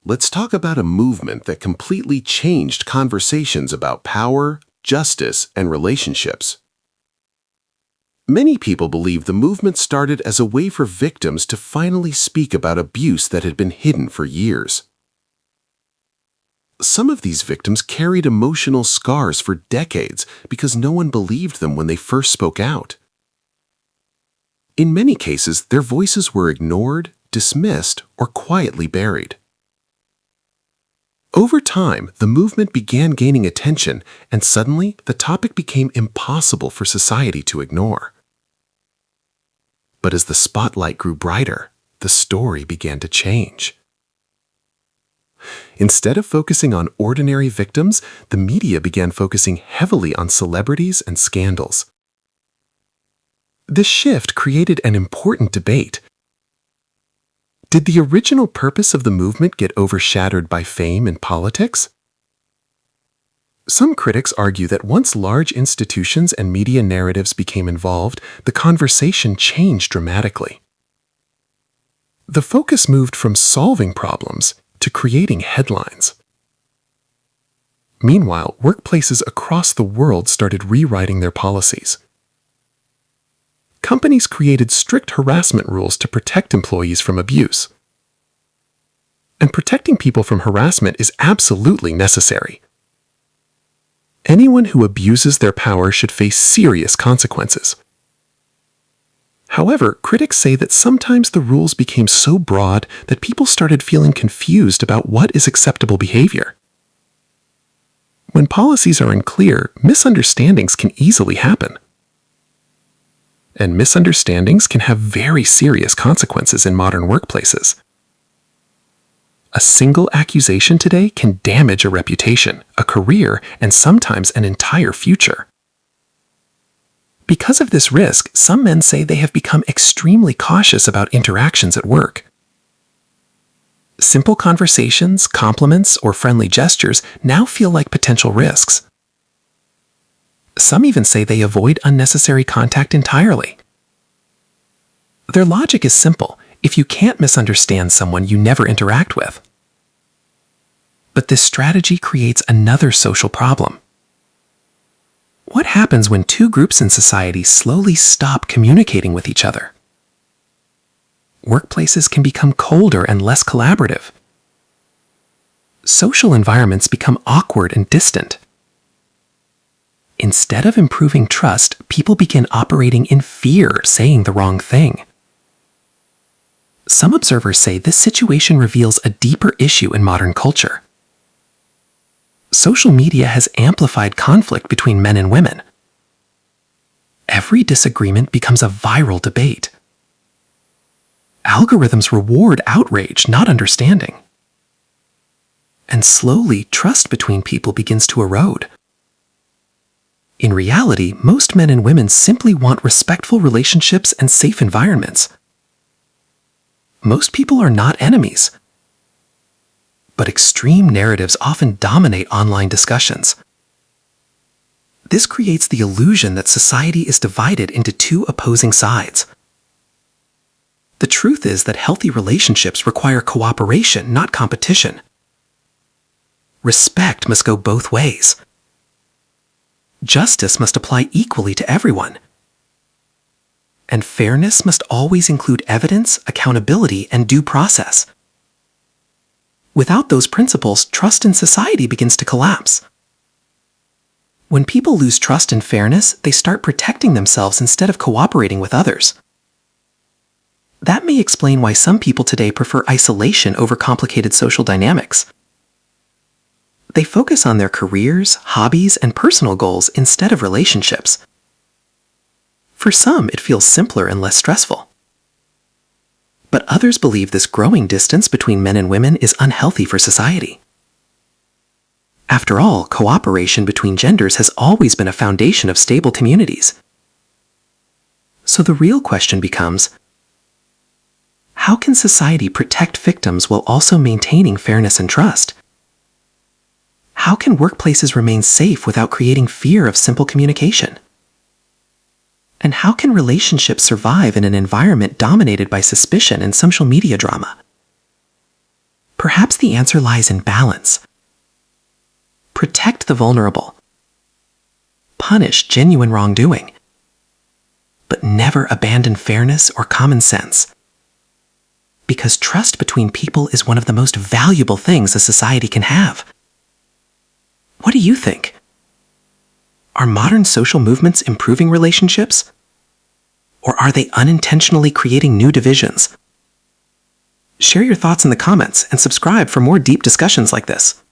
let's talk about a movement that completely changed conversations about power, justice, and relationships. Many people believe the movement started as a way for victims to finally speak about abuse that had been hidden for years. Some of these victims carried emotional scars for decades because no one believed them when they first spoke out. In many cases, their voices were ignored, dismissed, or quietly buried. Over time, the movement began gaining attention, and suddenly the topic became impossible for society to ignore. But as the spotlight grew brighter, the story began to change. Instead of focusing on ordinary victims, the media began focusing heavily on celebrities and scandals. This shift created an important debate. Did the original purpose of the movement get overshadowed by fame and politics? Some critics argue that once large institutions and media narratives became involved, the conversation changed dramatically. The focus moved from solving problems to creating headlines. Meanwhile, workplaces across the world started rewriting their policies. Companies created strict harassment rules to protect employees from abuse. And protecting people from harassment is absolutely necessary. Anyone who abuses their power should face serious consequences. However, critics say that sometimes the rules became so broad that people started feeling confused about what is acceptable behavior. When policies are unclear, misunderstandings can easily happen. And misunderstandings can have very serious consequences in modern workplaces. A single accusation today can damage a reputation, a career, and sometimes an entire future. Because of this risk, some men say they have become extremely cautious about interactions at work. Simple conversations, compliments, or friendly gestures now feel like potential risks. Some even say they avoid unnecessary contact entirely. Their logic is simple. If you can't misunderstand someone you never interact with. But this strategy creates another social problem. What happens when two groups in society slowly stop communicating with each other? Workplaces can become colder and less collaborative. Social environments become awkward and distant. Instead of improving trust, people begin operating in fear, saying the wrong thing. Some observers say this situation reveals a deeper issue in modern culture. Social media has amplified conflict between men and women. Every disagreement becomes a viral debate. Algorithms reward outrage, not understanding. And slowly, trust between people begins to erode. In reality, most men and women simply want respectful relationships and safe environments. Most people are not enemies. But extreme narratives often dominate online discussions. This creates the illusion that society is divided into two opposing sides. The truth is that healthy relationships require cooperation, not competition. Respect must go both ways. Justice must apply equally to everyone. And fairness must always include evidence, accountability, and due process. Without those principles, trust in society begins to collapse. When people lose trust and fairness, they start protecting themselves instead of cooperating with others. That may explain why some people today prefer isolation over complicated social dynamics. They focus on their careers, hobbies, and personal goals instead of relationships. For some, it feels simpler and less stressful. But others believe this growing distance between men and women is unhealthy for society. After all, cooperation between genders has always been a foundation of stable communities. So the real question becomes, how can society protect victims while also maintaining fairness and trust? How can workplaces remain safe without creating fear of simple communication? And how can relationships survive in an environment dominated by suspicion and social media drama? Perhaps the answer lies in balance. Protect the vulnerable. Punish genuine wrongdoing. But never abandon fairness or common sense. Because trust between people is one of the most valuable things a society can have. What do you think? Are modern social movements improving relationships? Or are they unintentionally creating new divisions? Share your thoughts in the comments and subscribe for more deep discussions like this.